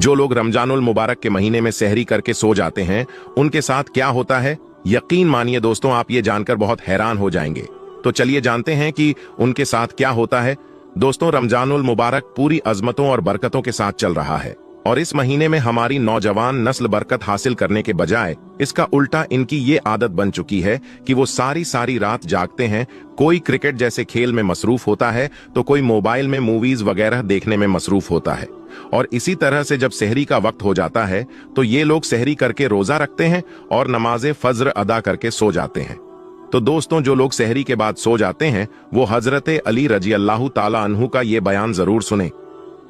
जो लोग रमजानुल मुबारक के महीने में सहरी करके सो जाते हैं, उनके साथ क्या होता है, यकीन मानिए दोस्तों, आप ये जानकर बहुत हैरान हो जाएंगे। तो चलिए जानते हैं कि उनके साथ क्या होता है। दोस्तों, रमजानुल मुबारक पूरी अजमतों और बरकतों के साथ चल रहा है और इस महीने में हमारी नौजवान नस्ल बरकत हासिल करने के बजाय इसका उल्टा इनकी ये आदत बन चुकी है कि वो सारी सारी रात जागते हैं। कोई क्रिकेट जैसे खेल में मसरूफ होता है तो कोई मोबाइल में मूवीज वगैरह देखने में मसरूफ होता है। और इसी तरह से जब सहरी का वक्त हो जाता है तो ये लोग सहरी करके रोजा रखते हैं और नमाज फज्र अदा करके सो जाते हैं। तो दोस्तों, जो लोग सहरी के बाद सो जाते हैं वो हजरत अली रजी अल्लाह ताला अन्हु का ये बयान जरूर सुने।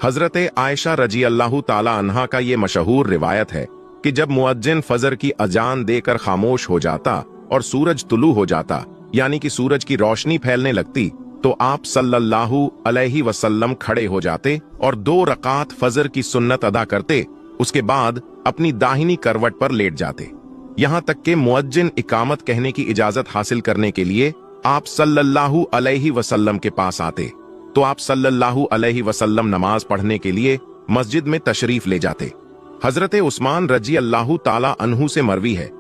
हजरत आयशा रजी अल्लाह ताला अन्हा का ये मशहूर रिवायत है कि जब मुअज्जिन फजर की अजान देकर खामोश हो जाता और सूरज तुलू हो जाता, यानी कि सूरज की रोशनी फैलने लगती, तो आप सल्लल्लाहु अलैहि वसल्लम खड़े हो जाते और 2 रकात फजर की सुन्नत अदा करते। उसके बाद अपनी दाहिनी करवट पर लेट जाते। यहाँ तक कि मुअज्जिन इकामत कहने की इजाजत हासिल करने के लिए आप सल्लल्लाहु अलैहि वसल्लम के पास आते तो आप सल्लल्लाहु अलैहि वसल्लम नमाज पढ़ने के लिए मस्जिद में तशरीफ ले जाते। हजरत उस्मान रजी अल्लाह ताला अन्हु से मरवी है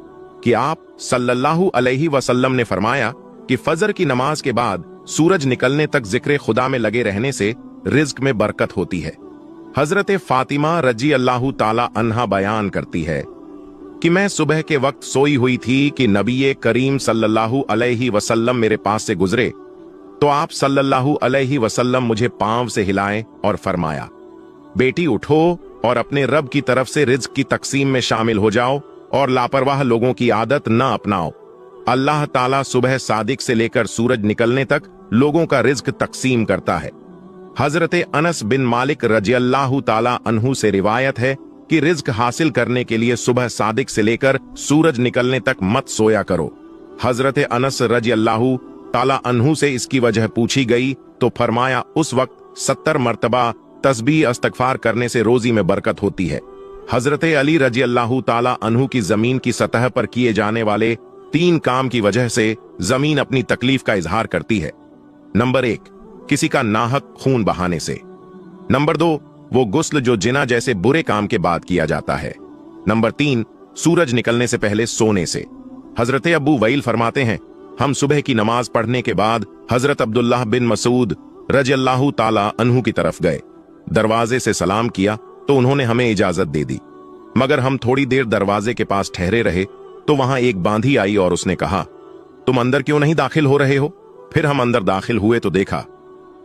कि आप सल्लल्लाहु अलैहि वसल्लम ने फरमाया कि फजर की नमाज के बाद सूरज निकलने तक जिक्र खुदा में लगे रहने से रिज्क में बरकत होती है। हजरत फातिमा रजी अल्लाह ताला अन्हा बयान करती है कि मैं सुबह के वक्त सोई हुई थी कि नबी करीम सल्लल्लाहु अलैहि वसल्लम मेरे पास से गुजरे तो आप सल्लल्लाहु अलैहि वसल्लम मुझे पांव से हिलाए और फरमाया, बेटी उठो और अपने रब की तरफ से रिज्क की तकसीम में शामिल हो जाओ और लापरवाह लोगों की आदत न अपनाओ। अल्लाह ताला सुबह सादिक से लेकर सूरज निकलने तक लोगों का रिज्क तकसीम करता है। हजरत अनस बिन मालिक रजी अल्लाह ताला अन्हु से रिवायत है कि रिज्क हासिल करने के लिए सुबह सादिक से लेकर सूरज निकलने तक मत सोया करो। हजरत अनस रजी अल्लाह ताला अन्हु से इसकी वजह पूछी गई तो फरमाया, उस वक्त 70 मर्तबा तस्बीह इस्तगफार करने से रोजी में बरकत होती है। हजरत अली रजी अल्लाह ताला अन्हु की जमीन की सतह पर किए जाने वाले 3 काम की वजह से जमीन अपनी तकलीफ का इजहार करती है। नंबर 1, किसी का नाहक खून बहाने से। नंबर 2, वो गुस्ल जो जिना जैसे बुरे काम के बाद किया जाता है। नंबर 3, सूरज निकलने से पहले सोने से। हजरत अबू वैल फरमाते हैं, हम सुबह की नमाज पढ़ने के बाद हजरत अब्दुल्लाह बिन मसूद रजी अल्लाह ताला अन्हु की तरफ गए। दरवाजे से सलाम किया तो उन्होंने हमें इजाजत दे दी, मगर हम थोड़ी देर दरवाजे के पास ठहरे रहे तो वहां एक बांधी आई और उसने कहा, तुम अंदर क्यों नहीं दाखिल हो रहे हो? फिर हम अंदर दाखिल हुए तो देखा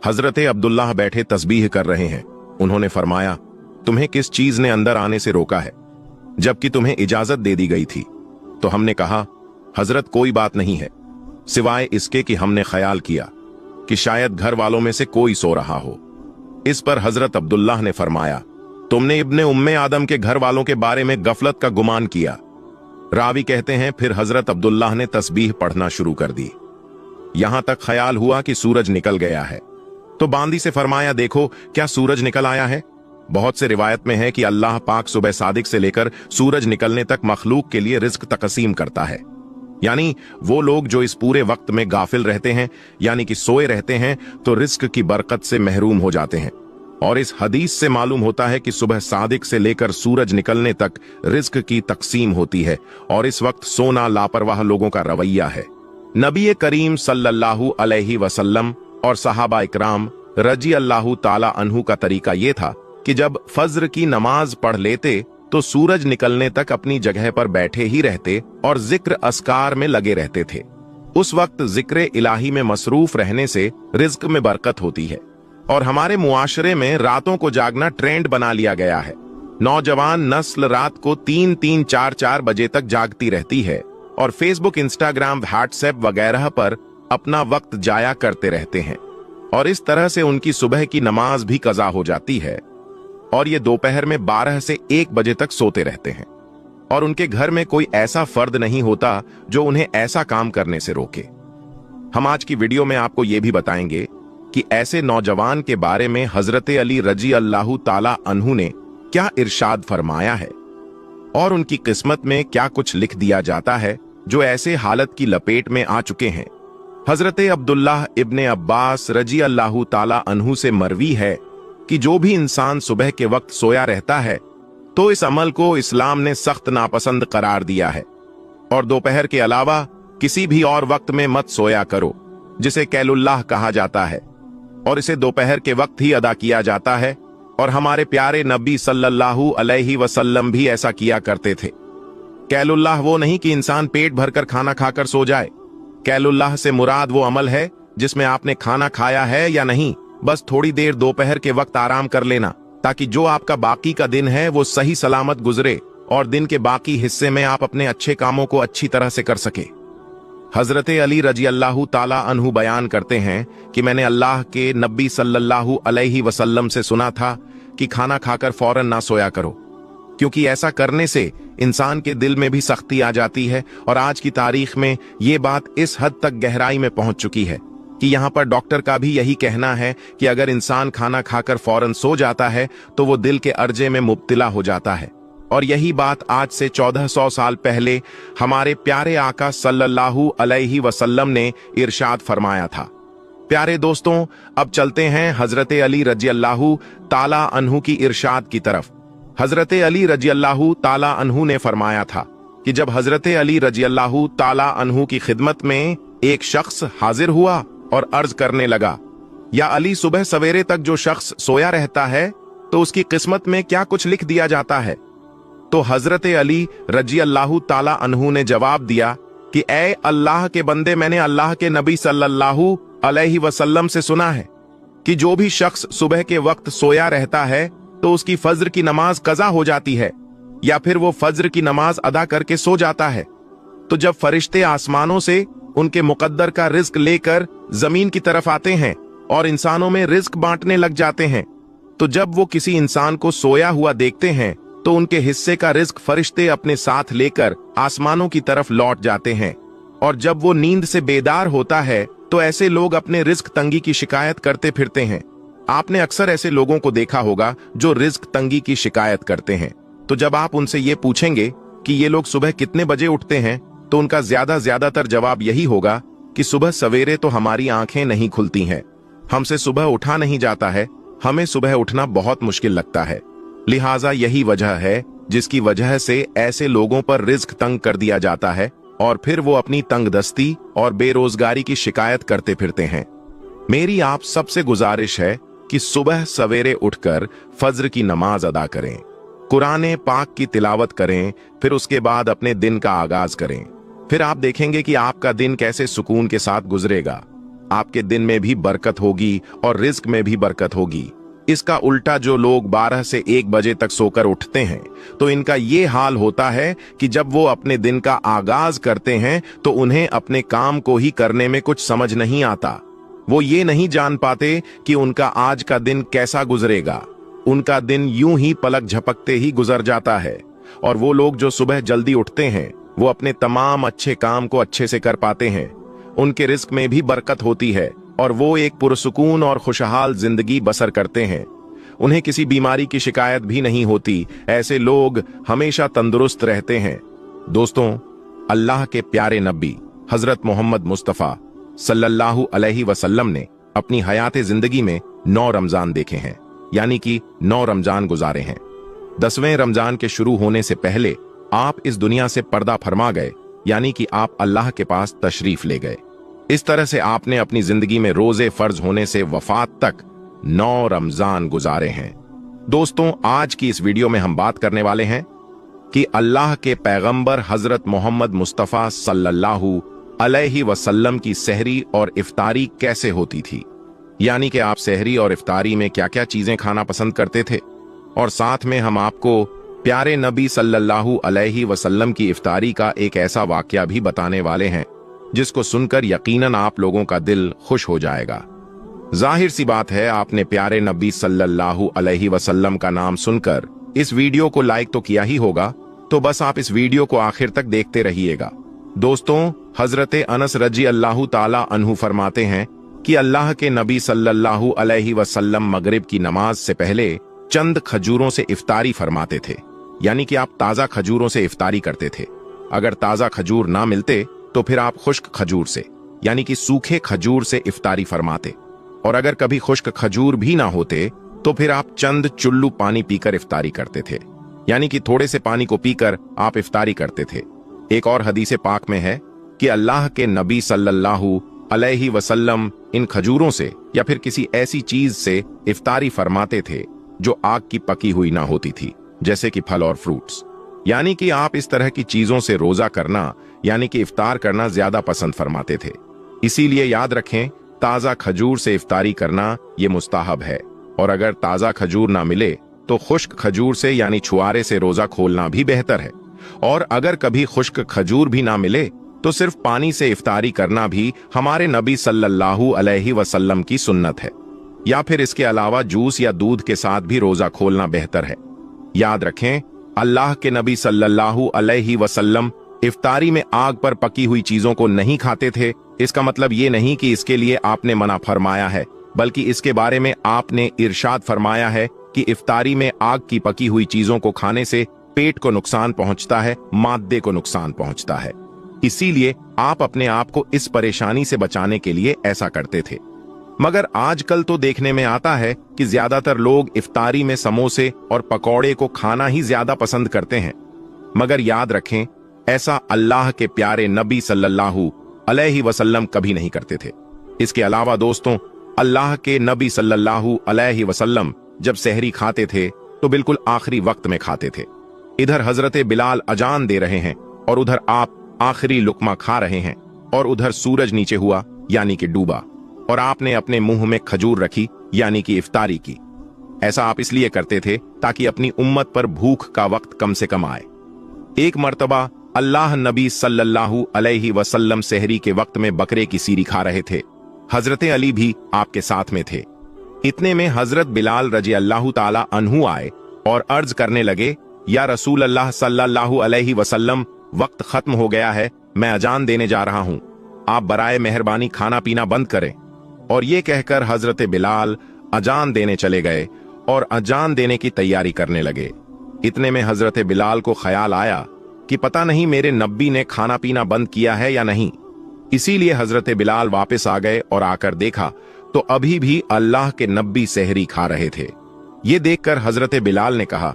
हजरत अब्दुल्लाह बैठे तस्बीह कर रहे हैं। उन्होंने फरमाया, तुम्हें किस चीज ने अंदर आने से रोका है जबकि तुम्हें इजाजत दे दी गई थी? तो हमने कहा, हजरत कोई बात नहीं है सिवाय इसके कि हमने ख्याल किया कि शायद घर वालों में से कोई सो रहा हो। इस पर हजरत अब्दुल्लाह ने फरमाया, तुमने इब्ने उम्मे आदम के घर वालों के बारे में गफलत का गुमान किया। रावी कहते हैं, फिर हजरत अब्दुल्लाह ने तस्बीह पढ़ना शुरू कर दी। यहां तक ख्याल हुआ कि सूरज निकल गया है तो बांदी से फरमाया, देखो क्या सूरज निकल आया है। बहुत से रिवायत में है कि अल्लाह पाक सुबह सादिक से लेकर सूरज निकलने तक मखलूक के लिए रिज्क तकसीम करता है। यानी वो लोग जो इस पूरे वक्त में गाफिल रहते हैं, यानी कि सोए रहते हैं, तो रिज्क की बरकत से महरूम हो जाते हैं। और इस हदीस से मालूम होता है कि सुबह सादिक से लेकर सूरज निकलने तक रिज्क की तकसीम होती है और इस वक्त सोना लापरवाह लोगों का रवैया है। नबी करीम सल्लल्लाहु अलैहि वसल्लम और सहाबा इकराम रजी अल्लाह ताला अन्हु का तरीका ये था कि जब फज्र की नमाज पढ़ लेते तो सूरज निकलने तक अपनी जगह पर बैठे ही रहते और जिक्र अस्कार में लगे रहते थे। उस वक्त जिक्र इलाही में मसरूफ रहने से रिज्क में बरकत होती है। और हमारे मुआशरे में रातों को जागना ट्रेंड बना लिया गया है। नौजवान नस्ल रात को 3-3, 4-4 बजे तक जागती रहती है और फेसबुक, इंस्टाग्राम, व्हाट्सएप वगैरह पर अपना वक्त जाया करते रहते हैं और इस तरह से उनकी सुबह की नमाज भी कज़ा हो जाती है और ये दोपहर में 12 से 1 बजे तक सोते रहते हैं और उनके घर में कोई ऐसा फर्द नहीं होता जो उन्हें ऐसा काम करने से रोके। हम आज की वीडियो में आपको ये भी बताएंगे कि ऐसे नौजवान के बारे में हजरत अली रजी अल्लाह ताला अन्हु ने क्या इरशाद फरमाया है और उनकी किस्मत में क्या कुछ लिख दिया जाता है जो ऐसे हालत की लपेट में आ चुके हैं। हजरत अब्दुल्लाह इब्ने अब्बास रजी अल्लाह ताला अन्हु से मरवी है कि जो भी इंसान सुबह के वक्त सोया रहता है तो इस अमल को इस्लाम ने सख्त नापसंद करार दिया है। और दोपहर के अलावा किसी भी और वक्त में मत सोया करो, जिसे कैलुल्लाह कहा जाता है, और इसे दोपहर के वक्त ही अदा किया जाता है। और हमारे प्यारे नबी सल्लल्लाहु अलैहि वसल्लम भी ऐसा किया करते थे। कैलुल्लाह वो नहीं कि इंसान पेट भरकर खाना खाकर सो जाए। कैलुल्लाह से मुराद वो अमल है जिसमें आपने खाना खाया है या नहीं, बस थोड़ी देर दोपहर के वक्त आराम कर लेना, ताकि जो आपका बाकी का दिन है वो सही सलामत गुजरे और दिन के बाकी हिस्से में आप अपने अच्छे कामों को अच्छी तरह से कर सके। हजरत अली रजी अल्लाह ताला अन्हु बयान करते हैं कि मैंने अल्लाह के नबी सल्लल्लाहु अलैहि वसल्लम से सुना था कि खाना खाकर फौरन ना सोया करो, क्योंकि ऐसा करने से इंसान के दिल में भी सख्ती आ जाती है। और आज की तारीख में ये बात इस हद तक गहराई में पहुंच चुकी है कि यहाँ पर डॉक्टर का भी यही कहना है कि अगर इंसान खाना खाकर फौरन सो जाता है तो वो दिल के अर्जे में मुब्तिला हो जाता है। और यही बात आज से 1400 साल पहले हमारे प्यारे आका सल्लल्लाहु अलैहि वसल्लम ने इरशाद फरमाया था। प्यारे दोस्तों, अब चलते हैं हजरत अली रजी अल्लाहु ताला अन्हु की इरशाद की तरफ। हजरत अली रजी अल्लाहु ताला अन्हु ने फरमाया था कि जब हजरत अली रजी अल्लाहु ताला अन्हु की खिदमत में एक शख्स हाजिर हुआ और अर्ज करने लगा, या अली, सुबह सवेरे तक जो शख्स सोया रहता है तो उसकी किस्मत में क्या कुछ लिख दिया जाता है? तो हजरत अली रजी अल्लाहु ताला अन्हु ने जवाब दिया कि ऐ अल्लाह के बंदे, मैंने अल्लाह के नबी सल्लल्लाहु अलैहि वसल्लम से सुना है कि जो भी शख्स सुबह के वक्त सोया रहता है तो उसकी फज्र की नमाज कज़ा हो जाती है, या फिर वो फज्र की नमाज अदा करके सो जाता है। तो जब फरिश्ते आसमानों से उनके मुकद्दर का रिज्क लेकर जमीन की तरफ आते हैं और इंसानों में रिज्क बांटने लग जाते हैं, तो जब वो किसी इंसान को सोया हुआ देखते हैं तो उनके हिस्से का रिज्क फरिश्ते अपने साथ लेकर आसमानों की तरफ लौट जाते हैं। और जब वो नींद से बेदार होता है तो ऐसे लोग अपने रिज्क तंगी की शिकायत करते फिरते हैं। आपने अक्सर ऐसे लोगों को देखा होगा जो रिज्क तंगी की शिकायत करते हैं। तो जब आप उनसे ये पूछेंगे कि ये लोग सुबह कितने बजे उठते हैं, तो उनका ज्यादातर जवाब यही होगा कि सुबह सवेरे तो हमारी आंखें नहीं खुलती हैं, हमसे सुबह उठा नहीं जाता है, हमें सुबह उठना बहुत मुश्किल लगता है। लिहाजा यही वजह है जिसकी वजह से ऐसे लोगों पर रिज्क तंग कर दिया जाता है और फिर वो अपनी तंगदस्ती और बेरोजगारी की शिकायत करते फिरते हैं। मेरी आप सबसे गुजारिश है कि सुबह सवेरे उठकर फज्र की नमाज अदा करें, कुरान पाक की तिलावत करें, फिर उसके बाद अपने दिन का आगाज करें। फिर आप देखेंगे कि आपका दिन कैसे सुकून के साथ गुजरेगा। आपके दिन में भी बरकत होगी और रिज्क में भी बरकत होगी। इसका उल्टा जो लोग 12 से 1 बजे तक सोकर उठते हैं, तो इनका ये हाल होता है कि जब वो अपने दिन का आगाज करते हैं तो उन्हें अपने काम को ही करने में कुछ समझ नहीं आता। वो ये नहीं जान पाते कि उनका आज का दिन कैसा गुजरेगा। उनका दिन यूं ही पलक झपकते ही गुजर जाता है। और वो लोग जो सुबह जल्दी उठते हैं वो अपने तमाम अच्छे काम को अच्छे से कर पाते हैं, उनके रिस्क में भी बरकत होती है और वो एक पुरसुकून और खुशहाल जिंदगी बसर करते हैं। उन्हें किसी बीमारी की शिकायत भी नहीं होती। ऐसे लोग हमेशा तंदुरुस्त रहते हैं। दोस्तों, अल्लाह के प्यारे नबी हजरत मोहम्मद मुस्तफ़ा सल्लल्लाहु अलैहि वसल्लम ने अपनी हयात जिंदगी में 9 रमजान देखे हैं, यानी कि 9 रमजान गुजारे हैं। 10वें रमजान के शुरू होने से पहले आप इस दुनिया से पर्दा फरमा गए, यानी कि आप अल्लाह के पास तशरीफ ले गए। इस तरह से आपने अपनी जिंदगी में रोजे फर्ज होने से वफात तक 9 रमजान गुजारे हैं। दोस्तों, आज की इस वीडियो में हम बात करने वाले हैं कि अल्लाह के पैगंबर हजरत मोहम्मद मुस्तफ़ा सल्लल्लाहु अलैहि वसल्लम की सहरी और इफ्तारी कैसे होती थी, यानी कि आप सहरी और इफ्तारी में क्या क्या चीजें खाना पसंद करते थे। और साथ में हम आपको प्यारे नबी सल्लल्लाहु अलैहि वसल्लम की इफ्तारी का एक ऐसा वाकया भी बताने वाले हैं जिसको सुनकर यकीनन आप लोगों का दिल खुश हो जाएगा। जाहिर सी बात है, आपने प्यारे नबी सल्लल्लाहु अलैहि वसल्लम का नाम सुनकर इस वीडियो को लाइक तो किया ही होगा, तो बस आप इस वीडियो को आखिर तक देखते रहिएगा। दोस्तों, हजरत अनस रजी अल्लाह ताला अन्हु फरमाते हैं कि अल्लाह के नबी सल्लल्लाहु अलैहि वसल्लम मगरिब की नमाज से पहले चंद खजूरों से इफ्तारी फरमाते थे, यानी कि आप ताजा खजूरों से इफ्तारी करते थे। अगर ताजा खजूर ना मिलते तो फिर आप खुश्क खजूर से, यानी कि सूखे खजूर से इफ्तारी फरमाते। और अगर कभी खुश्क खजूर भी ना होते तो फिर आप चंद चुल्लू पानी पीकर इफ्तारी करते थे, यानी कि थोड़े से पानी को पीकर आप इफ्तारी करते थे। एक और हदीस पाक में है कि अल्लाह के नबी सल्लल्लाहु अलैहि वसल्लम इन खजूरों से या फिर किसी ऐसी चीज से इफ्तारी फरमाते थे जो आग की पकी हुई ना होती थी, जैसे कि फल और फ्रूट्स। यानी कि आप इस तरह की चीजों से रोजा करना यानी कि इफ्तार करना ज्यादा पसंद फरमाते थे। इसीलिए याद रखें, ताजा खजूर से इफ्तारी करना ये मुस्ताहब है, और अगर ताजा खजूर ना मिले तो खुश्क खजूर से यानी छुआरे से रोजा खोलना भी बेहतर है। और अगर कभी खुश्क खजूर भी ना मिले तो सिर्फ पानी से इफ्तारी करना भी हमारे नबी सल्लल्लाहु अलैहि वसल्लम की सुन्नत है, या फिर इसके अलावा जूस या दूध के साथ भी रोजा खोलना बेहतर है। याद रखें, अल्लाह के नबी सल्लल्लाहु अलैहि वसल्लम इफ्तारी में आग पर पकी हुई चीजों को नहीं खाते थे। इसका मतलब ये नहीं कि इसके लिए आपने मना फरमाया है, बल्कि इसके बारे में आपने इरशाद फरमाया है कि इफ्तारी में आग की पकी हुई चीजों को खाने से पेट को नुकसान पहुंचता है, मादे को नुकसान पहुंचता है। इसीलिए आप अपने आप को इस परेशानी से बचाने के लिए ऐसा करते थे। मगर आजकल तो देखने में आता है कि ज्यादातर लोग इफ्तारी में समोसे और पकौड़े को खाना ही ज्यादा पसंद करते हैं। मगर याद रखें, ऐसा अल्लाह के प्यारे नबी सल्लल्लाहु अलैहि वसल्लम कभी नहीं करते थे। इसके अलावा दोस्तों, अल्लाह के नबी सल्लल्लाहु अलैहि वसल्लम जब सहरी खाते थे तो बिल्कुल आखिरी वक्त में खाते थे। इधर हजरत बिलाल अजान दे रहे हैं और उधर आप आखिरी लुकमा खा रहे हैं, और उधर सूरज नीचे हुआ यानी कि डूबा, और आपने अपने मुंह में खजूर रखी यानी कि इफ्तारी की। ऐसा आप इसलिए करते थे ताकि अपनी उम्मत पर भूख का वक्त कम से कम आए। एक मर्तबा अल्लाह नबी सल्लल्लाहु अलैहि वसल्लम सहरी के वक्त में बकरे की सीरी खा रहे थे। हजरत अली भी आपके साथ में थे। इतने में हजरत बिलाल रजी अल्लाह ताला अन्हु आए और अर्ज करने लगे, या रसूल अल्लाह सल्लल्लाहु अलैहि वसल्लम, वक्त खत्म हो गया है, मैं अजान देने जा रहा हूं, आप बराए मेहरबानी खाना पीना बंद करें। और ये कहकर हजरत बिलाल अजान देने चले गए और अजान देने की तैयारी करने लगे। इतने में हजरत बिलाल को ख्याल आया कि पता नहीं मेरे नब्बी ने खाना पीना बंद किया है या नहीं। इसीलिए हजरत बिलाल वापस आ गए और आकर देखा तो अभी भी अल्लाह के नब्बी सहरी खा रहे थे। ये देखकर हजरत बिलाल ने कहा,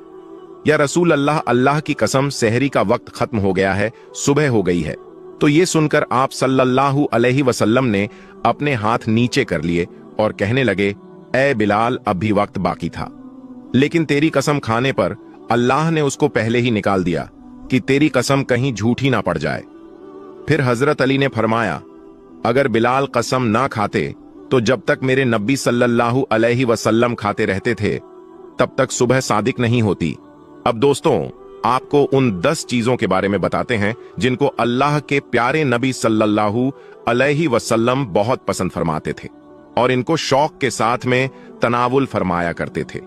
या रसूल अल्लाह, अल्लाह की कसम, सहरी का वक्त खत्म हो गया है, सुबह हो गई है। तो ये सुनकर आप सल्लल्लाहु अलैहि वसल्लम ने अपने हाथ नीचे कर लिए और कहने लगे, ए बिलाल, अब भी वक्त बाकी था, लेकिन तेरी कसम खाने पर अल्लाह ने उसको पहले ही निकाल दिया कि तेरी कसम कहीं झूठी ना पड़ जाए। फिर हजरत अली ने फरमाया, अगर बिलाल कसम ना खाते तो जब तक मेरे नबी सल्लल्लाहु अलैहि वसल्लम खाते रहते थे तब तक सुबह सादिक नहीं होती। अब दोस्तों, आपको उन 10 चीजों के बारे में बताते हैं जिनको अल्लाह के प्यारे नबी सल्लल्लाहु अलैहि वसल्लम बहुत पसंद फरमाते थे और इनको शौक के साथ में तनावुल फरमाया करते थे।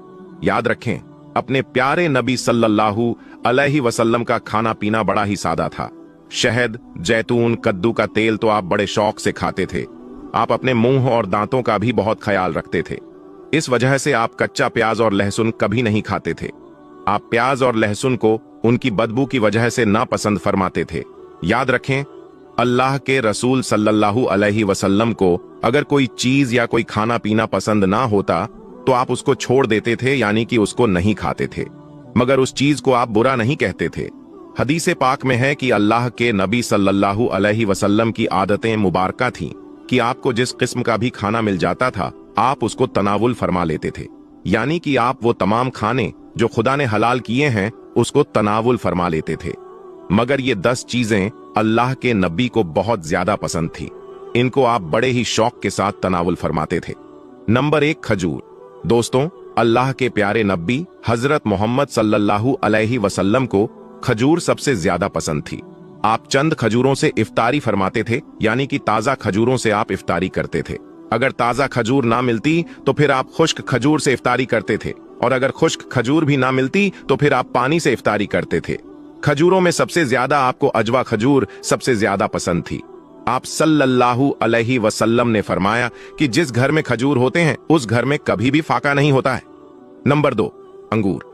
याद रखें, अपने प्यारे नबी सल्लल्लाहु अलैहि वसल्लम का खाना पीना बड़ा ही सादा था। शहद, जैतून, कद्दू का तेल तो आप बड़े शौक से खाते थे। आप अपने मुंह और दांतों का भी बहुत ख्याल रखते थे। इस वजह से आप कच्चा प्याज और लहसुन कभी नहीं खाते थे। आप प्याज और लहसुन को उनकी बदबू की वजह से नापसंद फरमाते थे। याद रखें, अल्लाह के रसूल सल्लल्लाहु अलैहि वसल्लम को अगर कोई चीज या कोई खाना पीना पसंद ना होता तो आप उसको छोड़ देते थे, यानी कि उसको नहीं खाते थे, मगर उस चीज को आप बुरा नहीं कहते थे। हदीस पाक में है कि अल्लाह के नबी सल्लल्लाहु अलैहि वसल्लम की आदतें मुबारका थीं कि आपको जिस किस्म का भी खाना मिल जाता था आप उसको तनावुल फरमा लेते थे, यानी कि आप वो तमाम खाने जो खुदा ने हलाल किए हैं उसको तनावुल फरमा लेते थे। मगर ये 10 चीजें अल्लाह के नबी को बहुत ज्यादा पसंद थी। इनको आप बड़े ही शौक के साथ तनावुल फरमाते थे। नंबर 1, खजूर। दोस्तों, अल्लाह के प्यारे नबी हजरत मोहम्मद सल्लल्लाहु अलैहि वसल्लम को खजूर सबसे ज्यादा पसंद थी। आप चंद खजूरों से इफ्तारी फरमाते थे, यानी कि ताजा खजूरों से आप इफ्तारी करते थे। अगर ताजा खजूर ना मिलती तो फिर आप खुश्क खजूर से इफ्तारी करते थे, और अगर खुश्क खजूर भी ना मिलती तो फिर आप पानी से इफ्तारी करते थे। खजूरों में सबसे ज्यादा आपको अजवा खजूर सबसे ज्यादा पसंद थी। आप सल्लल्लाहु अलैहि वसल्लम ने फरमाया कि जिस घर में खजूर होते हैं उस घर में कभी भी फाका नहीं होता है। नंबर 2, अंगूर।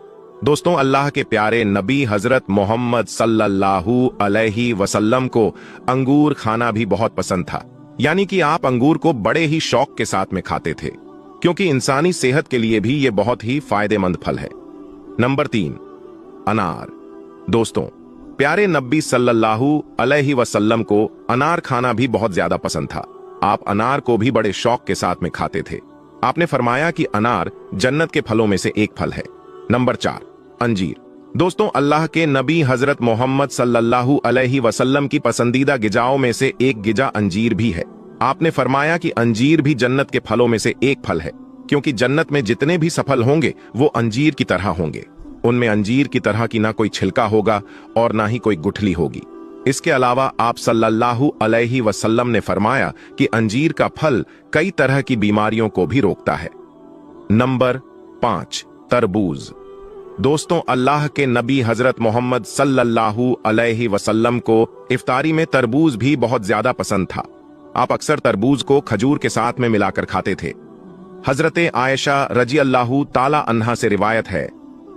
दोस्तों, अल्लाह के प्यारे नबी हजरत मोहम्मद सल्लल्लाहु अलैहि वसल्लम को अंगूर खाना भी बहुत पसंद था, यानी कि आप अंगूर को बड़े ही शौक के साथ में खाते थे, क्योंकि इंसानी सेहत के लिए भी ये बहुत ही फायदेमंद फल है। नंबर 3, अनार। दोस्तों, प्यारे नबी सल्लल्लाहु अलैहि वसल्लम को अनार खाना भी बहुत ज्यादा पसंद था। आप अनार को भी बड़े शौक के साथ में खाते थे। आपने फरमाया कि अनार जन्नत के फलों में से एक फल है। नंबर 4, अंजीर। दोस्तों, अल्लाह के नबी हजरत मोहम्मद सल्लल्लाहु अलैहि वसल्लम की पसंदीदा गिजाओं में से एक गिजा अंजीर भी है। आपने फरमाया कि अंजीर भी जन्नत के फलों में से एक फल है, क्योंकि जन्नत में जितने भी सफल होंगे वो अंजीर की तरह होंगे। उनमें अंजीर की तरह की ना कोई छिलका होगा और ना ही कोई गुठली होगी। इसके अलावा आप सल्लल्लाहु अलैहि वसल्लम ने फरमाया कि अंजीर का फल कई तरह की बीमारियों को भी रोकता है। नंबर 5, तरबूज। दोस्तों, अल्लाह के नबी हजरत मोहम्मद सल्लल्लाहु अलैहि वसल्लम को इफ्तारी में तरबूज भी बहुत ज्यादा पसंद था। आप अक्सर तरबूज को खजूर के साथ में मिलाकर खाते थे। हजरत आयशा रजी अल्लाहु ताला अन्हा से रिवायत है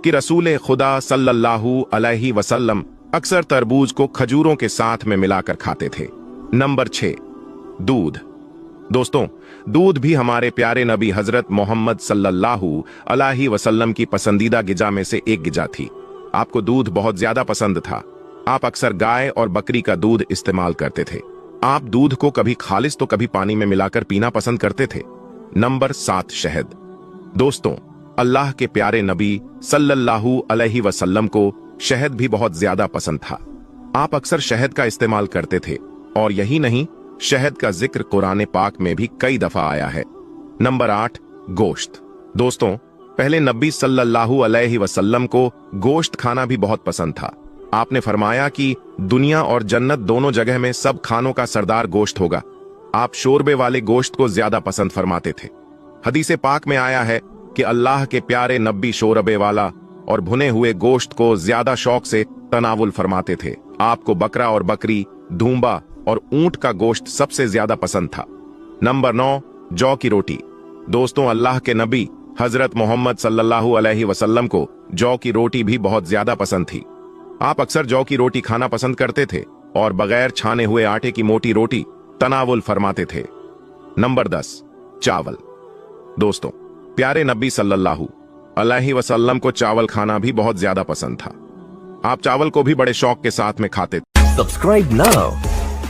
कि रसूल खुदा सल्लल्लाहु अलैहि वसल्लम अक्सर तरबूज को खजूरों के साथ में मिलाकर खाते थे। नंबर 6, दूध। दोस्तों, दूध भी हमारे प्यारे नबी हजरत मोहम्मद सल्लल्लाहु अलैहि वसल्लम की पसंदीदा गिजा में से एक गिजा थी। आपको दूध बहुत ज्यादा पसंद था। आप अक्सर गाय और बकरी का दूध इस्तेमाल करते थे। आप दूध को कभी खालिस तो कभी पानी में मिलाकर पीना पसंद करते थे। नंबर 7, शहद। दोस्तों, अल्लाह के प्यारे नबी सल्लल्लाहु अलैहि वसल्लम को शहद भी बहुत ज्यादा पसंद था। आप अक्सर शहद का इस्तेमाल करते थे, और यही नहीं, शहद का जिक्र कुरान पाक में भी कई दफा आया है। नंबर 8, गोश्त। दोस्तों, पहले नबी सल्लल्लाहु अलैहि वसल्लम को गोश्त खाना भी बहुत पसंद था। आपने फरमाया कि दुनिया और जन्नत दोनों जगह में सब खानों का सरदार गोश्त होगा। आप शोरबे वाले गोश्त को ज्यादा पसंद फरमाते थे। हदीस पाक में आया है कि अल्लाह के प्यारे नबी शोरबे वाला और भुने हुए गोश्त को ज्यादा शौक से तनावुल फरमाते थे। आपको बकरा और बकरी, धूम्बा और ऊंट का गोश्त सबसे ज्यादा पसंद था। नंबर 9, जौ की रोटी। दोस्तों, अल्लाह के नबी हजरत मोहम्मद सल्लल्लाहु अलैहि वसल्लम को जौ की रोटी भी बहुत ज्यादा पसंद थी। आप अक्सर जौ की रोटी खाना पसंद करते थे और बगैर छाने हुए आटे की मोटी रोटी तनावुल फरमाते थे। नंबर 10, चावल। दोस्तों, प्यारे नबी सल्लल्लाहु अलैहि वसल्लम को चावल खाना भी बहुत ज्यादा पसंद था। आप चावल को भी बड़े शौक के साथ में खाते थे। Subscribe now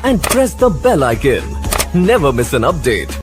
and press the bell icon. Never miss an update.